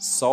100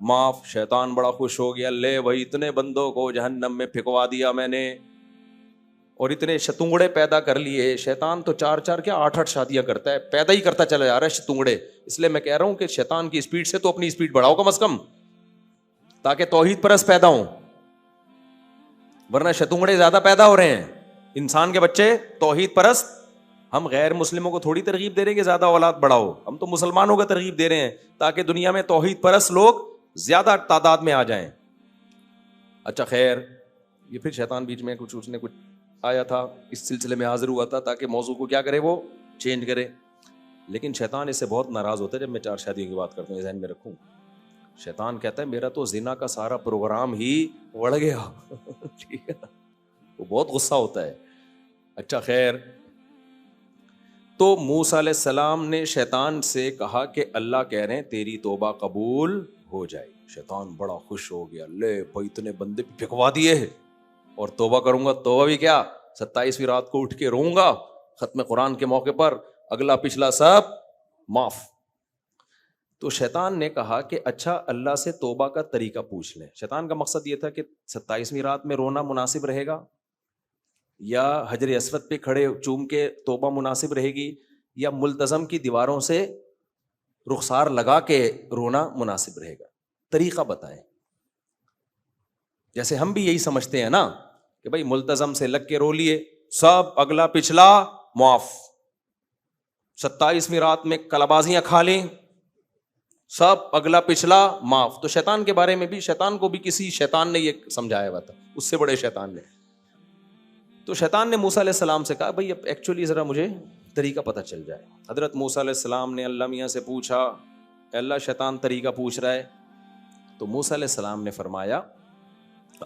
معاف. شیطان بڑا خوش ہو گیا, لے بھائی اتنے بندوں کو جہنم میں پھکوا دیا میں نے, اور اتنے شتونگڑے پیدا کر لیے. شیطان تو 4 کیا 8 شادیاں کرتا ہے, پیدا ہی کرتا چلا جا رہا ہے شتونگڑے. اس لیے میں کہہ رہا ہوں کہ شیطان کی اسپیڈ سے تو اپنی اسپیڈ بڑھاؤ کم از کم, تاکہ توحید پرست پیدا ہوں, ورنہ شتونگڑے زیادہ پیدا ہو رہے ہیں. انسان کے بچے توحید پرست. ہم غیر مسلموں کو تھوڑی ترغیب دے رہے ہیں کہ زیادہ اولاد بڑھاؤ, ہم تو مسلمانوں کو ترغیب دے رہے ہیں تاکہ دنیا میں توحید پرست لوگ زیادہ تعداد میں آ جائیں. اچھا خیر, یہ پھر شیطان بیچ میں کچھ اس نے کچھ آیا تھا, اس سلسلے میں حاضر ہوا تھا تاکہ موضوع کو کیا کرے, وہ چینج کرے. لیکن شیطان اس سے بہت ناراض ہوتا ہے جب میں 4 شادیوں کی بات کرتا ہوں, یہ ذہن میں رکھوں. شیطان کہتا ہے میرا تو زنا کا سارا پروگرام ہی اڑ گیا. ٹھیک ہے, وہ بہت غصہ ہوتا ہے. اچھا خیر, تو موسیٰ علیہ السلام نے شیطان سے کہا کہ اللہ کہہ رہے ہیں تیری توبہ قبول ہو جائے. شیطان بڑا خوش ہو گیا, لے بھائی اتنے بندے پھکوا دیے اور توبہ کروں گا. توبہ بھی کیا, 27ویں رات کو اٹھ کے روؤں گا ختم قرآن کے موقع پر, اگلا پچھلا سب معاف. تو شیطان نے کہا کہ اچھا اللہ سے توبہ کا طریقہ پوچھ لیں. شیطان کا مقصد یہ تھا کہ 27ویں رات میں رونا مناسب رہے گا, یا حجر اسود پہ کھڑے چوم کے توبہ مناسب رہے گی, یا ملتزم کی دیواروں سے رخسار لگا کے رونا مناسب رہے گا. طریقہ بتائیں. جیسے ہم بھی یہی سمجھتے ہیں نا کہ بھائی ملتزم سے لگ کے رو لیے سب, اگلا پچھلا معاف. 27ویں رات میں کلابازیاں کھا لیں سب, اگلا پچھلا معاف. تو شیطان کے بارے میں بھی, شیطان کو بھی کسی شیطان نے یہ سمجھایا ہوا تھا, اس سے بڑے شیطان نے. تو شیطان نے موسیٰ علیہ السلام سے کہا بھائی اب ایکچولی ذرا مجھے طریقہ پتہ چل جائے. حضرت موسیٰ علیہ السلام نے اللہ میاں سے پوچھا, اللہ شیطان طریقہ پوچھ رہا ہے. تو موسیٰ علیہ السلام نے فرمایا,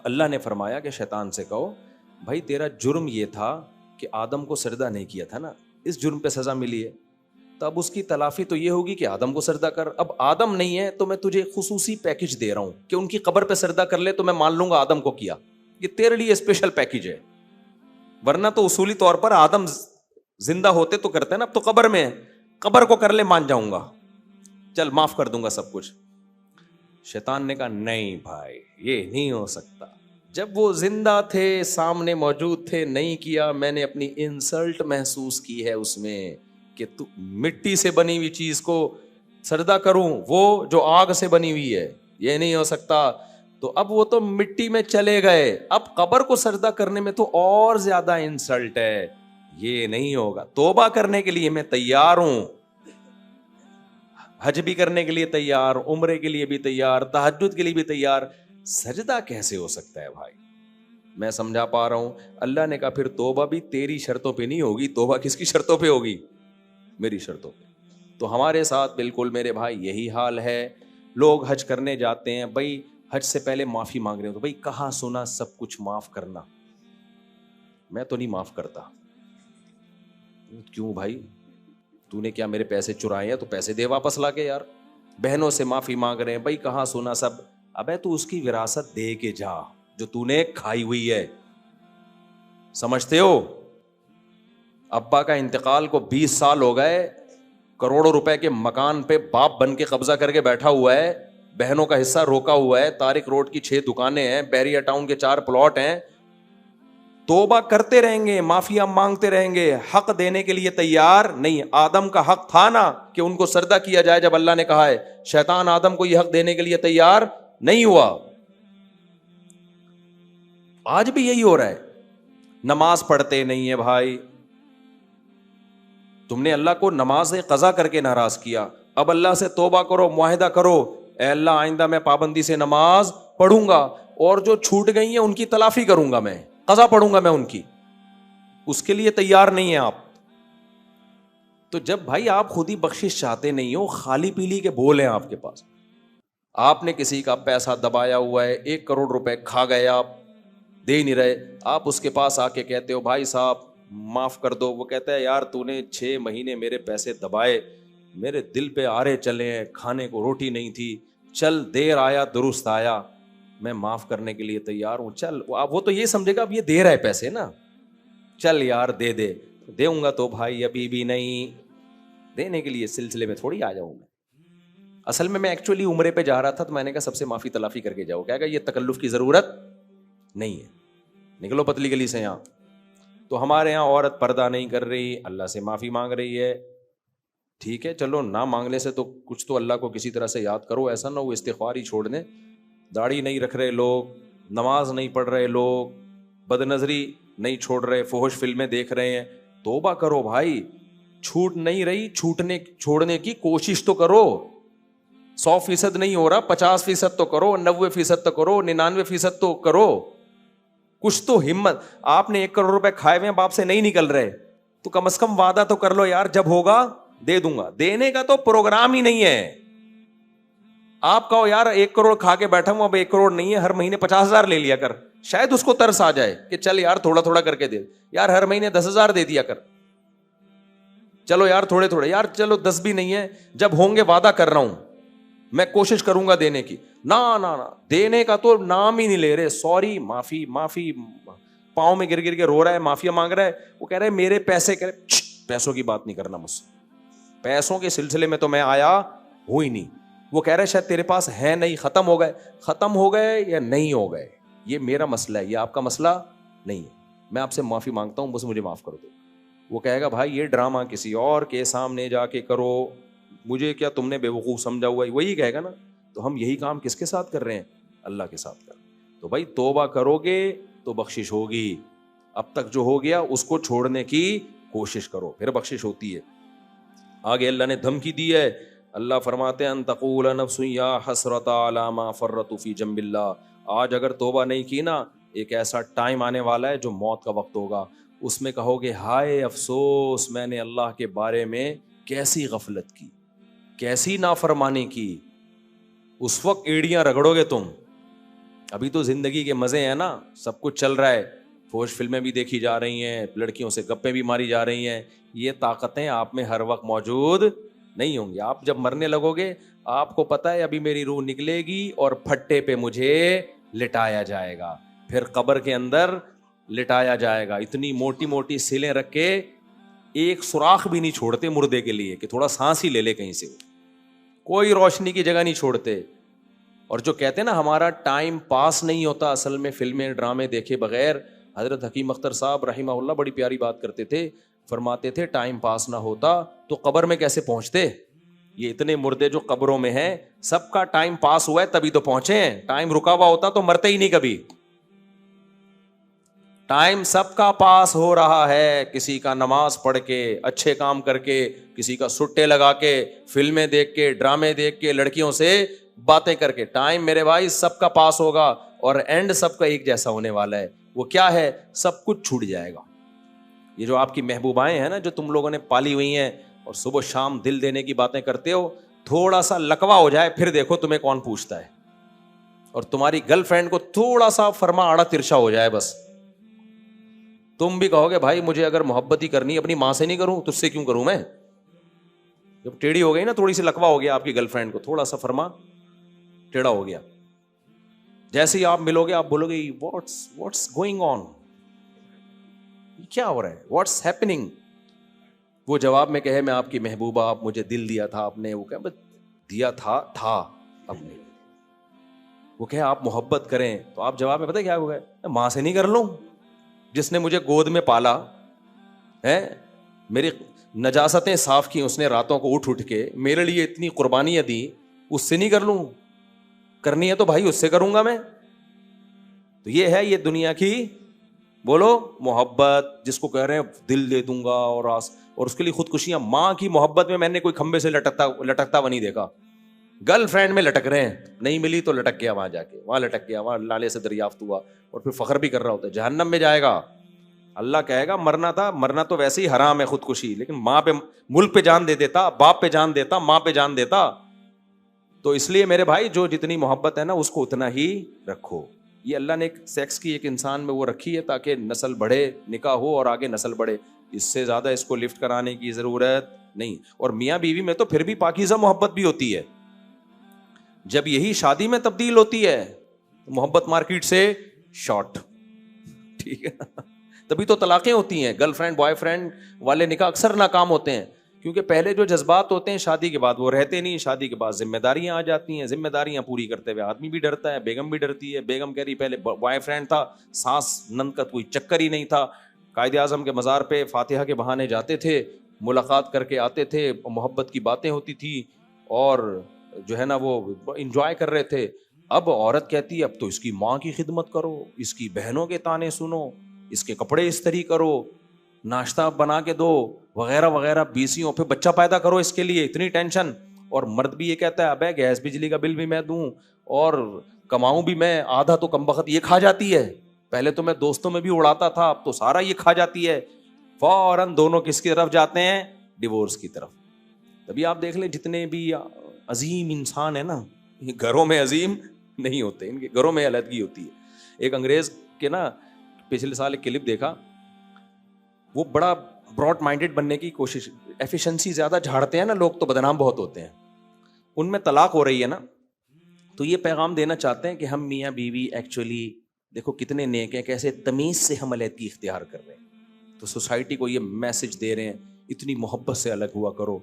اللہ نے فرمایا کہ شیطان سے کہو بھائی تیرا جرم یہ تھا کہ آدم کو سجدہ نہیں کیا تھا نا, اس جرم پہ سزا ملی ہے, تو اب اس کی تلافی تو یہ ہوگی کہ آدم کو سجدہ کر. اب آدم نہیں ہے تو میں تجھے خصوصی پیکج دے رہا ہوں کہ ان کی قبر پہ سجدہ کر لے تو میں مان لوں گا آدم کو کیا. یہ تیرے لیے اسپیشل پیکج ہے, ورنہ تو اصولی طور پر آدم زندہ ہوتے تو کرتے ہیں نا, اب تو قبر میں ہے, قبر کو کر لے مان جاؤں گا, چل معاف کر دوں گا سب کچھ. شیطان نے کہا نہیں بھائی یہ نہیں ہو سکتا, جب وہ زندہ تھے سامنے موجود تھے, نہیں کیا. میں نے اپنی انسلٹ محسوس کی ہے اس میں کہ تو مٹی سے بنی ہوئی چیز کو سجدہ کروں, وہ جو آگ سے بنی ہوئی ہے, یہ نہیں ہو سکتا. تو اب وہ تو مٹی میں چلے گئے, اب قبر کو سجدہ کرنے میں تو اور زیادہ انسلٹ ہے, یہ نہیں ہوگا. توبہ کرنے کے لیے میں تیار ہوں, حج بھی کرنے کے لیے تیار, عمرے کے لیے بھی تیار, تہجد کے لیے بھی تیار, سجدہ کیسے ہو سکتا ہے بھائی؟ میں سمجھا پا رہا ہوں. اللہ نے کہا پھر توبہ بھی تیری شرطوں پہ نہیں ہوگی, توبہ کس کی شرطوں پہ ہوگی؟ میری شرطوں پہ. تو ہمارے ساتھ بالکل میرے بھائی یہی حال ہے. لوگ حج کرنے جاتے ہیں, بھائی حج سے پہلے معافی مانگ رہے ہو تو بھائی کہاں سنا سب کچھ معاف کرنا, میں تو نہیں معاف کرتا. کیوں بھائی, تو نے کیا میرے پیسے چرائے ہیں تو پیسے دے واپس لا کے. یار بہنوں سے معافی مانگ رہے ہیں, بھائی کہاں سنا سب. ابے تو اس کی وراثت دے کے جا جو تو نے کھائی ہوئی ہے, سمجھتے ہو؟ ابا کا انتقال کو 20 سال ہو گئے, کروڑوں روپے کے مکان پہ باپ بن کے قبضہ کر کے بیٹھا ہوا ہے, بہنوں کا حصہ روکا ہوا ہے, طارق روڈ کی 6 دکانیں ہیں, بحریہ ٹاؤن کے 4 پلاٹ ہیں. توبہ کرتے رہیں گے, معافیاں مانگتے رہیں گے, حق دینے کے لیے تیار نہیں. آدم کا حق تھا نا کہ ان کو سجدہ کیا جائے جب اللہ نے کہا ہے, شیطان آدم کو یہ حق دینے کے لیے تیار نہیں ہوا. آج بھی یہی ہو رہا ہے, نماز پڑھتے نہیں ہے بھائی. تم نے اللہ کو نماز قضا کر کے ناراض کیا, اب اللہ سے توبہ کرو, معاہدہ کرو, اے اللہ آئندہ میں پابندی سے نماز پڑھوں گا, اور جو چھوٹ گئی ہیں ان کی تلافی کروں گا, میں قضا پڑھوں گا میں ان کی. اس کے لیے تیار نہیں ہیں آپ. تو جب بھائی آپ خود ہی بخشش چاہتے نہیں ہو, خالی پیلی کے بول ہیں آپ کے پاس, آپ نے کسی کا پیسہ دبایا ہوا ہے, 1 کروڑ روپے کھا گئے, آپ دے نہیں رہے, آپ اس کے پاس آ کے کہتے ہو بھائی صاحب معاف کر دو, وہ کہتا ہے یار تو نے 6 مہینے میرے پیسے دبائے, میرے دل پہ آرے چلے ہیں, کھانے کو روٹی نہیں تھی, چل دیر آیا درست آیا, میں معاف کرنے کے لیے تیار ہوں, چل. وہ تو یہ سمجھے گا اب یہ دے رہا ہے پیسے نا, چل یار دے دے, دوں گا تو بھائی ابھی بھی نہیں, دینے کے لیے سلسلے میں تھوڑی آ جاؤں میں. اصل میں ایکچولی عمرے پہ جا رہا تھا تو میں نے کہا سب سے معافی تلافی کر کے جاؤ. کیا کہ یہ تکلف کی ضرورت نہیں ہے, نکلو پتلی گلی سے یہاں. تو ہمارے یہاں عورت پردہ نہیں کر رہی, اللہ سے معافی مانگ رہی ہے, ٹھیک ہے چلو, نہ مانگنے سے تو کچھ تو اللہ کو کسی طرح سے یاد کرو, ایسا نہ وہ استغفار ہی چھوڑ دیں. داڑھی نہیں رکھ رہے لوگ, نماز نہیں پڑھ رہے لوگ, بد نظری نہیں چھوڑ رہے, فحش فلمیں دیکھ رہے ہیں, توبہ کرو بھائی. چھوٹ نہیں رہی, چھوڑنے کی کوشش تو کرو. 100% نہیں ہو رہا, 50% تو کرو, 90% تو کرو, 99% تو کرو. کچھ تو ہمت. آپ نے 1 کروڑ روپے کھائے ہوئے ہیں, باپ سے نہیں نکل رہے, تو کم از کم وعدہ تو کر لو یار, جب ہوگا دے دوں گا. دینے کا تو پروگرام ہی نہیں ہے. آپ کہو یار 1 کروڑ کھا کے بیٹھا ہوں, اب 1 کروڑ نہیں ہے, ہر مہینے 50,000 لے لیا کر, شاید اس کو ترس آ جائے کہ چل یار تھوڑا تھوڑا کر کے دے. یار ہر مہینے 10,000 دے دیا کر, چلو یار تھوڑے تھوڑے, یار چلو 10 بھی نہیں ہے, جب ہوں گے وعدہ کر رہا ہوں میں کوشش کروں گا دینے کی. نہ دینے کا تو نام ہی نہیں لے رہے. سوری, معافی معافی, پاؤں میں گر گر کے رو رہا ہے, معافیا مانگ رہا ہے. وہ کہہ رہے میرے پیسے, پیسوں کی بات نہیں کرنا مجھ سے, پیسوں کے سلسلے میں تو میں آیا ہوں ہی نہیں. وہ کہہ رہے شاید تیرے پاس ہے نہیں, ختم ہو گئے یا نہیں ہو گئے, یہ میرا مسئلہ ہے, یہ آپ کا مسئلہ نہیں ہے. میں آپ سے معافی مانگتا ہوں, بس مجھے معاف کر دو. وہ کہے گا بھائی یہ ڈرامہ کسی اور کے سامنے جا کے کرو, مجھے کیا تم نے بے وقوف سمجھا ہوا ہے, وہی کہے گا نا. تو ہم یہی کام کس کے ساتھ کر رہے ہیں؟ اللہ کے ساتھ کر. تو بھائی توبہ کرو گے تو بخشش ہوگی, اب تک جو ہو گیا اس کو چھوڑنے کی کوشش کرو, پھر بخشش ہوتی ہے. آگے اللہ نے دھمکی دی ہے. اللہ فرماتے ہیں ان تقول نفس یا حسرۃ علی ما فرطت فی جنب اللہ. آج اگر توبہ نہیں کی نا, ایک ایسا ٹائم آنے والا ہے جو موت کا وقت ہوگا, اس میں کہو گے ہائے افسوس, میں نے اللہ کے بارے میں کیسی غفلت کی, کیسی نافرمانی کی. اس وقت ایڑیاں رگڑو گے تم. ابھی تو زندگی کے مزے ہیں نا, سب کچھ چل رہا ہے, فحش فلمیں بھی دیکھی جا رہی ہیں, لڑکیوں سے گپیں بھی ماری جا رہی ہیں. یہ طاقتیں آپ میں ہر وقت موجود نہیں ہوں گی. آپ جب مرنے لگو گے آپ کو پتہ ہے ابھی میری روح نکلے گی اور پھٹے پہ مجھے لٹایا جائے گا, پھر قبر کے اندر لٹایا جائے گا. اتنی موٹی موٹی سلیں رکھ کے ایک سوراخ بھی نہیں چھوڑتے مردے کے لیے کہ تھوڑا سانس ہی لے لے کہیں سے, کوئی روشنی کی جگہ نہیں چھوڑتے. اور جو کہتے ہیں نا ہمارا ٹائم پاس نہیں ہوتا, اصل میں فلمیں ڈرامے دیکھے بغیر, حضرت حکیم اختر صاحب رحمہ اللہ بڑی پیاری بات کرتے تھے, فرماتے تھے ٹائم پاس نہ ہوتا تو قبر میں کیسے پہنچتے. یہ اتنے مردے جو قبروں میں ہیں سب کا ٹائم پاس ہوا ہے تبھی تو پہنچے ہیں. ٹائم رکا ہوا ہوتا تو مرتے ہی نہیں کبھی. ٹائم سب کا پاس ہو رہا ہے, کسی کا نماز پڑھ کے, اچھے کام کر کے, کسی کا سٹے لگا کے, فلمیں دیکھ کے, ڈرامے دیکھ کے, لڑکیوں سے باتیں کر کے. ٹائم میرے بھائی سب کا پاس ہوگا اور اینڈ سب کا ایک جیسا ہونے والا ہے. وہ کیا ہے؟ سب کچھ چھوٹ جائے گا. یہ جو آپ کی محبوبائیں ہیں نا جو تم لوگوں نے پالی ہوئی ہیں اور صبح شام دل دینے کی باتیں کرتے ہو, تھوڑا سا لکوا ہو جائے پھر دیکھو تمہیں کون پوچھتا ہے. اور تمہاری گرل فرینڈ کو تھوڑا سا فرما آڑا ترشا ہو جائے بس, تم بھی کہو گے بھائی مجھے اگر محبت ہی کرنی اپنی ماں سے نہیں کروں تجھ سے کیوں کروں میں. جب ٹیڑھی ہو گئی نا, تھوڑی سی لکوا ہو گیا آپ کی گرل فرینڈ کو, تھوڑا سا فرما ٹیڑھا ہو گیا, جیسے ہی آپ ملو گے آپ بولو گے واٹس گوئنگ آن, کیا ہو رہا ہے, واٹس ہیپننگ. وہ جواب میں کہے میں آپ کی محبوبہ, آپ مجھے دل دیا تھا آپ نے. وہ کہ دیا تھا آپ نے. وہ کہ آپ محبت کریں تو آپ جواب میں پتہ کیا ہوگا, ماں سے نہیں کر لوں جس نے مجھے گود میں پالا ہے, میری نجاستیں صاف کی اس نے راتوں کو اٹھ کے, میرے لیے اتنی قربانیاں دی, اس سے نہیں کر لوں. کرنی ہے تو بھائی اس سے کروں گا میں. تو یہ ہے یہ دنیا کی بولو محبت, جس کو کہہ رہے ہیں دل دے دوں گا اور اس کے لیے خودکشیاں. ماں کی محبت میں نے کوئی کھمبے سے لٹکتا ہوا نہیں دیکھا. گرل فرینڈ میں لٹک رہے ہیں, نہیں ملی تو لٹک گیا وہاں جا کے, وہاں لٹک گیا, وہاں لالے سے دریافت ہوا اور پھر فخر بھی کر رہا ہوتا ہے. جہنم میں جائے گا. اللہ کہے گا مرنا تو ویسے ہی حرام ہے خودکشی, لیکن ماں پہ, ملک پہ جان دے دیتا, باپ پہ جان دیتا, ماں پہ جان دیتا. تو اس لیے میرے بھائی جو جتنی محبت ہے نا اس کو اتنا ہی رکھو. یہ اللہ نے ایک سیکس کی ایک انسان میں وہ رکھی ہے تاکہ نسل بڑھے, نکاح ہو اور آگے نسل بڑھے. اس سے زیادہ اس کو لفٹ کرانے کی ضرورت نہیں. اور میاں بیوی میں تو پھر بھی پاکیزہ محبت بھی ہوتی ہے. جب یہی شادی میں تبدیل ہوتی ہے محبت مارکیٹ سے شارٹ, ٹھیک ہے, تبھی تو طلاقیں ہوتی ہیں. گرل فرینڈ بوائے فرینڈ والے نکاح اکثر ناکام ہوتے ہیں. کیونکہ پہلے جو جذبات ہوتے ہیں شادی کے بعد وہ رہتے نہیں, شادی کے بعد ذمہ داریاں آ جاتی ہیں, ذمہ داریاں پوری کرتے ہوئے آدمی بھی ڈرتا ہے, بیگم بھی ڈرتی ہے. بیگم کہہ رہی پہلے بوائے فرینڈ تھا, سانس نند کا کوئی چکر ہی نہیں تھا, قائد اعظم کے مزار پہ فاتحہ کے بہانے جاتے تھے, ملاقات کر کے آتے تھے, محبت کی باتیں ہوتی تھی اور جو ہے نا وہ انجوائے کر رہے تھے. اب عورت کہتی ہے اب تو اس کی ماں کی خدمت کرو, اس کی بہنوں کے تانے سنو, اس کے کپڑے استری کرو, ناشتہ بنا کے دو وغیرہ وغیرہ, بیسیوں پہ بچہ پیدا کرو, اس کے لیے اتنی ٹینشن. اور مرد بھی یہ کہتا ہے ابے گیس بجلی کا بل بھی میں دوں اور کماؤں بھی میں, آدھا تو کم بخت یہ کھا جاتی ہے, پہلے تو میں دوستوں میں بھی اڑاتا تھا اب تو سارا یہ کھا جاتی ہے. فوراً دونوں کس کی طرف جاتے ہیں؟ ڈیورس کی طرف. تبھی آپ دیکھ لیں جتنے بھی عظیم انسان ہیں نا, یہ گھروں میں عظیم نہیں ہوتے, ان کے گھروں میں علیحدگی ہوتی ہے. ایک انگریز کے نا پچھلے سال ایک کلپ دیکھا, وہ بڑا براڈ مائنڈیڈ بننے کی کوشش, ایفیشنسی زیادہ جھاڑتے ہیں نا لوگ تو بدنام بہت ہوتے ہیں. ان میں طلاق ہو رہی ہے نا, تو یہ پیغام دینا چاہتے ہیں کہ ہم میاں بیوی ایکچولی دیکھو کتنے نیک ہیں, کیسے تمیز سے ہم علیحدگی اختیار کر رہے ہیں. تو سوسائٹی کو یہ میسج دے رہے ہیں اتنی محبت سے الگ ہوا کرو.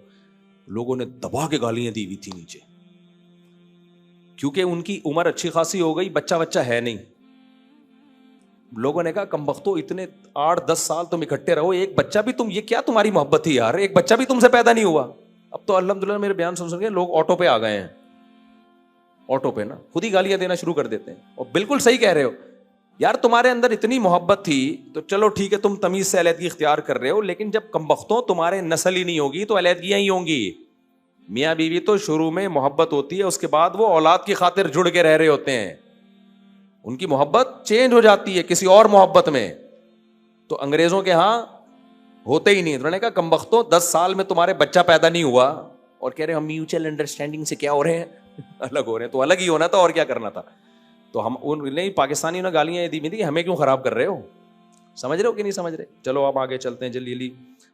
لوگوں نے دبا کے گالیاں دی ہوئی تھی نیچے, کیونکہ ان کی عمر اچھی خاصی ہو گئی, بچہ ہے نہیں. لوگوں نے کہا کم بختو اتنے 8-10 سال تم اکٹھے رہو, ایک بچہ بھی تم, یہ کیا تمہاری محبت تھی یار, ایک بچہ بھی تم سے پیدا نہیں ہوا. اب تو الحمدللہ میرے بیان سن کے لوگ آٹو پہ آ گئے ہیں, آٹو پہ نا خود ہی گالیاں دینا شروع کر دیتے ہیں. اور بالکل صحیح کہہ رہے ہو یار, تمہارے اندر اتنی محبت تھی تو چلو ٹھیک ہے تم تمیز سے علیحدگی اختیار کر رہے ہو, لیکن جب کم بختوں تمہارے نسل ہی نہیں ہوگی تو علیحدگیاں ہی ہوں گی. میاں بیوی تو شروع میں محبت ہوتی ہے, اس کے بعد وہ اولاد کی خاطر جڑ کے رہ رہے ہوتے ہیں, ان کی محبت چینج ہو جاتی ہے کسی اور محبت میں. تو انگریزوں کے ہاں ہوتے ہی نہیں. انہوں نے کہا کم بختوں 10 سال میں تمہارے بچہ پیدا نہیں ہوا اور کہہ رہے ہم میوچل انڈرسٹینڈنگ سے کیا ہو رہے ہیں, الگ ہو رہے ہیں. تو الگ ہی ہونا تھا اور کیا کرنا تھا. تو ہم نہیں, پاکستانی نے گالیاں دی میں تھی کہ ہمیں کیوں خراب کر رہے ہو, سمجھ رہے ہو کہ نہیں سمجھ رہے. چلو اب آگے چلتے ہیں جلدی.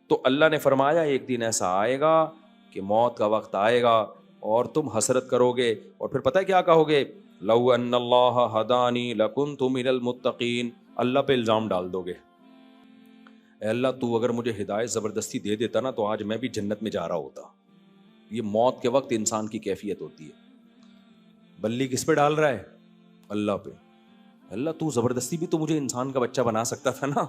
تو اللہ نے فرمایا ایک دن ایسا آئے گا کہ موت کا وقت آئے گا اور تم حسرت کرو گے, اور پھر پتہ ہے کیا کہو گے, لو ان اللہ ہدانی لکنت من المتقین. اللہ پہ الزام ڈال دو گے, اے اللہ تو اگر مجھے ہدایت زبردستی دے دیتا نا تو آج میں بھی جنت میں جا رہا ہوتا. یہ موت کے وقت انسان کی کیفیت ہوتی ہے. بلی کس پہ ڈال رہا ہے؟ اللہ پہ. اللہ تو زبردستی بھی تو مجھے انسان کا بچہ بنا سکتا تھا نا.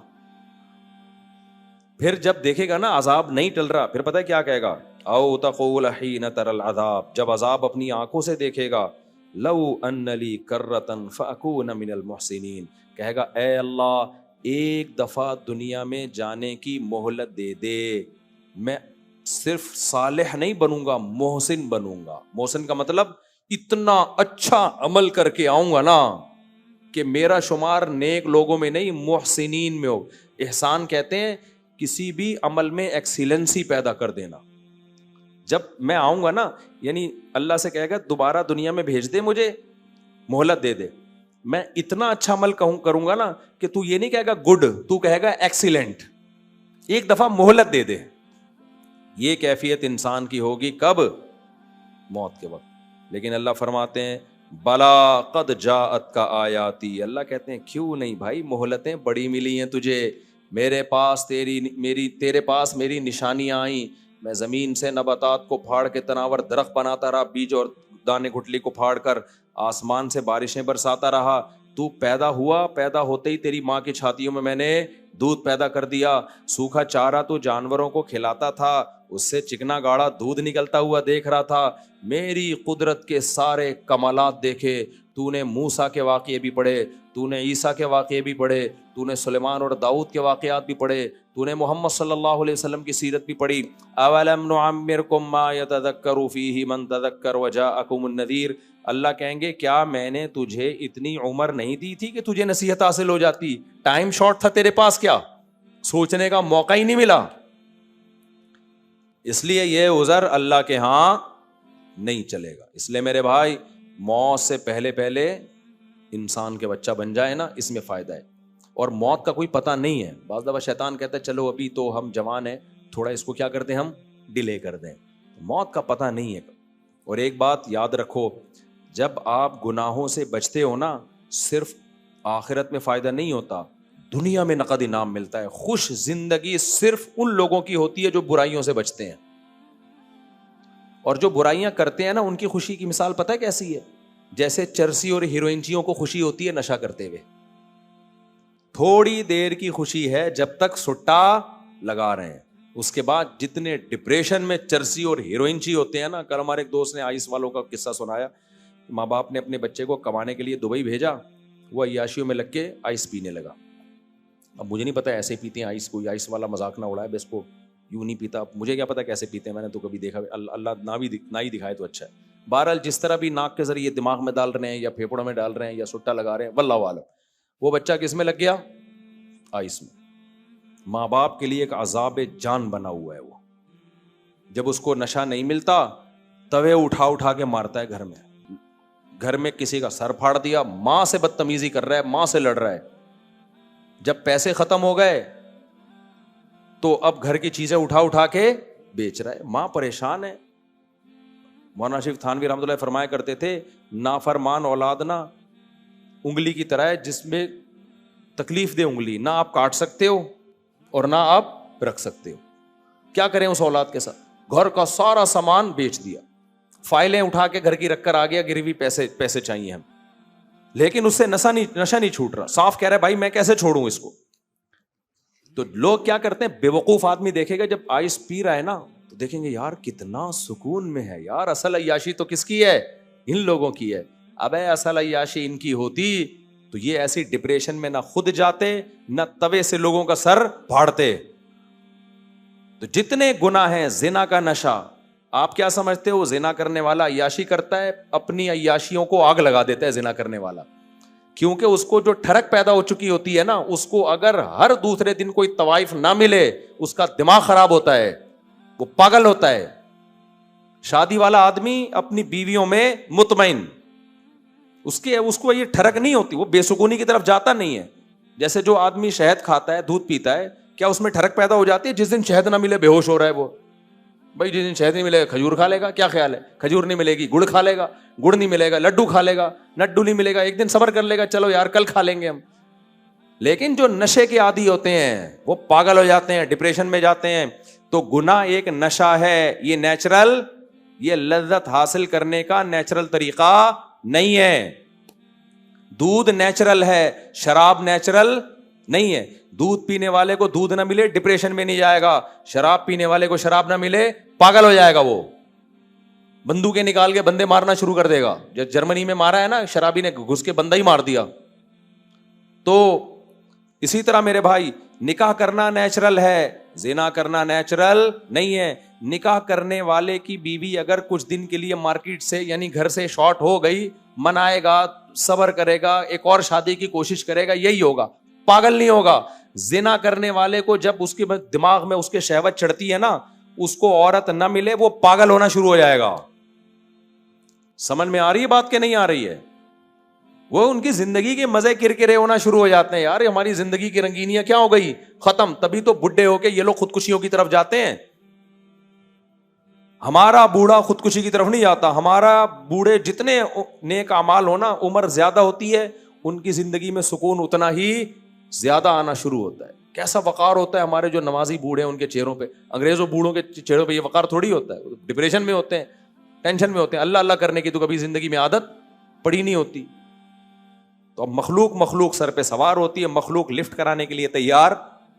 پھر جب دیکھے گا نا عذاب نہیں ٹل رہا, پھر پتہ ہے کیا کہے گا, او تقول حین تر العذاب, جب عذاب اپنی آنکھوں سے دیکھے گا, لو ان لی کرۃ فاکون من المحسنین, کہے گا اے اللہ ایک دفعہ دنیا میں جانے کی مہلت دے دے, میں صرف صالح نہیں بنوں گا محسن بنوں گا. محسن کا مطلب اتنا اچھا عمل کر کے آؤں گا نا کہ میرا شمار نیک لوگوں میں نہیں محسنین میں ہو. احسان کہتے ہیں کسی بھی عمل میں ایکسیلنسی پیدا کر دینا. جب میں آؤں گا نا, یعنی اللہ سے کہے گا دوبارہ دنیا میں بھیج دے, مجھے مہلت دے دے, میں اتنا اچھا عمل کروں گا نا کہ تو یہ نہیں کہے گا گڈ, تو کہے گا ایکسیلنٹ. ایک دفعہ مہلت دے دے. یہ کیفیت انسان کی ہوگی کب؟ موت کے وقت. لیکن اللہ فرماتے ہیں بلا قد جاءت کا آیاتی, اللہ کہتے ہیں کیوں نہیں بھائی, مہلتیں بڑی ملی ہیں تجھے, میرے پاس تیرے پاس میری نشانیاں آئیں, میں زمین سے نباتات کو پھاڑ کے تناور درخت بناتا رہا, بیج اور دانے گھٹلی کو پھاڑ کر آسمان سے بارشیں برساتا رہا, تو پیدا ہوا, پیدا ہوتے ہی تیری ماں کی چھاتیوں میں نے دودھ پیدا کر دیا, سوکھا چارہ تو جانوروں کو کھلاتا تھا, اس سے چکنا گاڑا دودھ نکلتا ہوا دیکھ رہا تھا, میری قدرت کے سارے کمالات دیکھے, تو نے موسیٰ کے واقعے بھی پڑھے, تو نے عیسیٰ کے واقعے بھی پڑھے, تو نے سلیمان اور داؤد کے واقعات بھی پڑھے, تو نے محمد صلی اللہ علیہ وسلم کی سیرت بھی پڑھی. اولم نعمرکم ما یتذکر فیہ من تذکر وجاءکم النذیر, اللہ کہیں گے کیا میں نے تجھے اتنی عمر نہیں دی تھی کہ تجھے نصیحت حاصل ہو جاتی؟ ٹائم شارٹ تھا تیرے پاس, کیا سوچنے کا موقع ہی نہیں ملا. اس لیے یہ عذر اللہ کے ہاں نہیں چلے گا. اس لیے میرے بھائی موت سے پہلے انسان کے بچہ بن جائے نا, اس میں فائدہ ہے. اور موت کا کوئی پتہ نہیں ہے. بعض دفعہ شیطان کہتا ہے چلو ابھی تو ہم جوان ہیں, تھوڑا اس کو کیا کر دیں, ہم ڈیلے کر دیں. موت کا پتہ نہیں ہے. اور ایک بات یاد رکھو, جب آپ گناہوں سے بچتے ہو نا, صرف آخرت میں فائدہ نہیں ہوتا, دنیا میں نقد انعام ملتا ہے. خوش زندگی صرف ان لوگوں کی ہوتی ہے جو برائیوں سے بچتے ہیں. اور جو برائیاں کرتے ہیں نا ان کی خوشی کی مثال پتہ ہے کیسی ہے؟ جیسے چرسی اور ہیروئنچیوں کو خوشی ہوتی ہے نشہ کرتے ہوئے. تھوڑی دیر کی خوشی ہے جب تک سٹا لگا رہے ہیں, اس کے بعد جتنے ڈپریشن میں چرسی اور ہیروئنچی ہوتے ہیں نا. کل ہمارے ایک دوست نے آئس والوں کا قصہ سنایا, ماں باپ نے اپنے بچے کو کمانے کے لیے دبئی بھیجا, وہ عیاشیوں میں لگ کے آئس پینے لگا. اب مجھے نہیں پتا ایسے ہی پیتے ہیں آئس, کوئی آئس والا مذاق نہ اڑائے, بس کو یوں نہیں پیتا, مجھے کیا پتا کیسے پیتے ہیں, میں نے تو کبھی دیکھا, اللہ نہ ہی دکھائے تو اچھا ہے. بہرحال جس طرح بھی ناک کے ذریعے دماغ میں ڈال رہے ہیں یا پھیپڑوں میں ڈال رہے ہیں یا سٹا لگا رہے ہیں, واللہ عالم. وہ بچہ کس میں لگ گیا؟ آئس میں. ماں باپ کے لیے ایک عذاب جان بنا ہوا ہے وہ. جب اس کو نشہ نہیں ملتا توے اٹھا کے مارتا ہے گھر میں کسی کا سر پھاڑ دیا, ماں سے بدتمیزی کر رہا ہے, ماں سے لڑ رہا ہے. جب پیسے ختم ہو گئے تو اب گھر کی چیزیں اٹھا کے بیچ رہا ہے, ماں پریشان ہے. مولانا شریف تھانوی رحمۃ اللہ فرمایا کرتے تھے, نافرمان اولاد نا انگلی کی طرح ہے جس میں تکلیف دے انگلی, نہ آپ کاٹ سکتے ہو اور نہ آپ رکھ سکتے ہو. کیا کریں اس اولاد کے ساتھ؟ گھر کا سارا سامان بیچ دیا, فائلیں اٹھا کے گھر کی رکھ کر آ گیا, گروی پیسے چاہیے ہم, لیکن اس سے نشہ نہیں چھوٹ رہا. صاف کہہ رہا ہے بھائی میں کیسے چھوڑوں اس کو. تو لوگ کیا کرتے ہیں, بے وقوف آدمی دیکھے گا جب آئس پی رہا ہے نا تو دیکھیں گے یار کتنا سکون میں ہے یار, اصل عیاشی تو کس کی ہے؟ ان لوگوں کی ہے. ابے اصل عیاشی ان کی ہوتی تو یہ ایسی ڈپریشن میں نہ خود جاتے نہ توے سے لوگوں کا سر پھاڑتے. تو جتنے گناہ ہیں, زنا کا نشہ, آپ کیا سمجھتے ہو زنا کرنے والا عیاشی کرتا ہے؟ اپنی عیاشیوں کو آگ لگا دیتا ہے زنا کرنے والا, کیونکہ اس کو جو ٹھڑک پیدا ہو چکی ہوتی ہے نا, اس کو اگر ہر دوسرے دن کوئی طوائف نہ ملے اس کا دماغ خراب ہوتا ہے, وہ پاگل ہوتا ہے. شادی والا آدمی اپنی بیویوں میں مطمئن, اس کو یہ ٹھڑک نہیں ہوتی, وہ بے سکونی کی طرف جاتا نہیں ہے. جیسے جو آدمی شہد کھاتا ہے, دودھ پیتا ہے, کیا اس میں ٹھڑک پیدا ہو جاتی ہے؟ جس دن شہد نہ ملے بے ہوش ہو رہا ہے وہ. بھائی جس دن شہد نہیں ملے گا کھجور کھا لے گا, کیا خیال ہے؟ کھجور نہیں ملے گی گڑ کھا لے گا, گڑ نہیں ملے گا لڈو کھا لے گا, لڈو نہیں ملے گا ایک دن صبر کر لے گا, چلو یار کل کھا لیں گے ہم. لیکن جو نشے کے عادی ہوتے ہیں وہ پاگل ہو جاتے ہیں, ڈپریشن میں جاتے ہیں. تو گناہ ایک نشہ ہے, یہ نیچرل, یہ لذت حاصل کرنے کا نیچرل طریقہ نہیں ہے. دودھ نیچرل ہے, شراب نیچرل نہیں ہے. دودھ پینے والے کو دودھ نہ ملے ڈپریشن میں نہیں جائے گا, شراب پینے والے کو شراب نہ ملے پاگل ہو جائے گا, وہ بندوقیں نکال کے بندے مارنا شروع کر دے گا. جو جرمنی میں مارا ہے نا شرابی نے, گھس کے بندہ ہی مار دیا. تو اسی طرح میرے بھائی نکاح کرنا نیچرل ہے, زنا کرنا نیچرل نہیں ہے. نکاح کرنے والے کی بیوی اگر کچھ دن کے لیے مارکیٹ سے یعنی گھر سے شارٹ ہو گئی, منائے گا, صبر کرے گا, ایک اور شادی کی کوشش کرے گا, یہی ہوگا, پاگل نہیں ہوگا. زنا کرنے والے کو جب اس کے دماغ میں اس کے شہوت چڑھتی ہے نا, اس کو عورت نہ ملے وہ پاگل ہونا شروع ہو جائے گا. سمجھ میں آ رہی ہے بات کہ نہیں آ رہی ہے؟ وہ ان کی زندگی کے مزے کرکرے ہونا شروع ہو جاتے ہیں. یار ہماری زندگی کی رنگینیاں کیا ہو گئی, ختم. تبھی تو بڈھے ہو کے یہ لوگ خودکشیوں کی طرف جاتے ہیں. ہمارا بوڑھا خودکشی کی طرف نہیں جاتا. ہمارا بوڑھے جتنے نیک اعمال ہونا, عمر زیادہ ہوتی ہے, ان کی زندگی میں سکون اتنا ہی زیادہ آنا شروع ہوتا ہے. کیسا وقار ہوتا ہے ہمارے جو نمازی بوڑھے ہیں ان کے چہروں پہ. انگریزوں بوڑھوں کے چہروں پہ یہ وقار تھوڑی ہوتا ہے, ڈپریشن میں ہوتے ہیں, ٹینشن میں ہوتے ہیں. اللہ اللہ کرنے کی تو کبھی زندگی میں عادت پڑی نہیں ہوتی. تو اب مخلوق سر پہ سوار ہوتی ہے, مخلوق لفٹ کرانے کے لیے تیار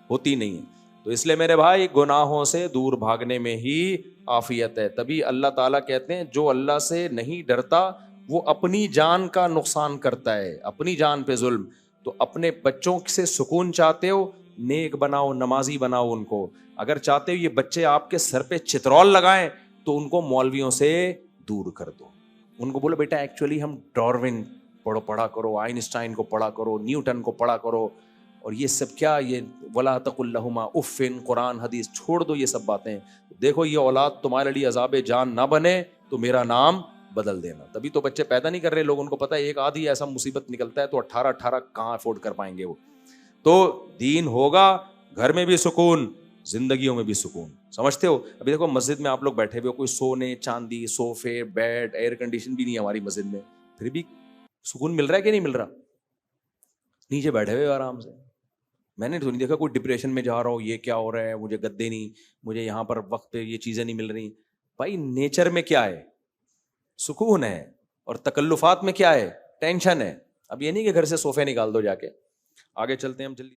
ہوتی نہیں ہے. تو اس لیے میرے بھائی گناہوں سے دور بھاگنے میں ہی عافیت ہے. تبھی اللہ تعالیٰ کہتے ہیں جو اللہ سے نہیں ڈرتا وہ اپنی جان کا نقصان کرتا ہے, اپنی جان پہ ظلم. تو اپنے بچوں سے سکون چاہتے ہو, نیک بناؤ, نمازی بناؤ ان کو. اگر چاہتے ہو یہ بچے آپ کے سر پہ چترول لگائیں تو ان کو مولویوں سے دور کر دو. ان کو بولو بیٹا ایکچولی ہم ڈاروین پڑھا کرو, آئنسٹائن کو پڑھا کرو, نیوٹن کو پڑھا کرو, اور یہ سب کیا, یہ ولا تقل لہما اف, قرآن حدیث چھوڑ دو یہ سب باتیں. دیکھو یہ اولاد تمہارے لیے عذاب جان نہ بنے تو میرا نام بدل دینا. تبھی تو بچے پیدا نہیں کر رہے لوگ, ان کو پتا ہے ایک آدھی ایسا مصیبت نکلتا ہے تو 18 کہاں افورڈ کر پائیں گے وہ. تو دین ہوگا, گھر میں بھی سکون, زندگیوں میں بھی سکون. سمجھتے ہو؟ ابھی دیکھو مسجد میں آپ لوگ بیٹھے ہوئے ہو, کوئی سونے چاندی, صوفے, بیڈ, ایئر کنڈیشن بھی نہیں ہے ہماری مسجد میں, پھر بھی سکون مل رہا ہے کہ نہیں مل رہا؟ نیچے بیٹھے ہوئے آرام سے. میں نے تو نہیں دیکھا کوئی ڈپریشن میں جا رہا ہو, یہ کیا ہو رہا ہے, مجھے گدے نہیں, مجھے یہاں پر وقت پہ یہ چیزیں نہیں مل رہی. بھائی نیچر میں کیا ہے؟ سکون ہے. اور تکلفات میں کیا ہے؟ ٹینشن ہے. اب یہ نہیں کہ گھر سے صوفے نکال دو جا کے. آگے چلتے ہیں ہم جلدی.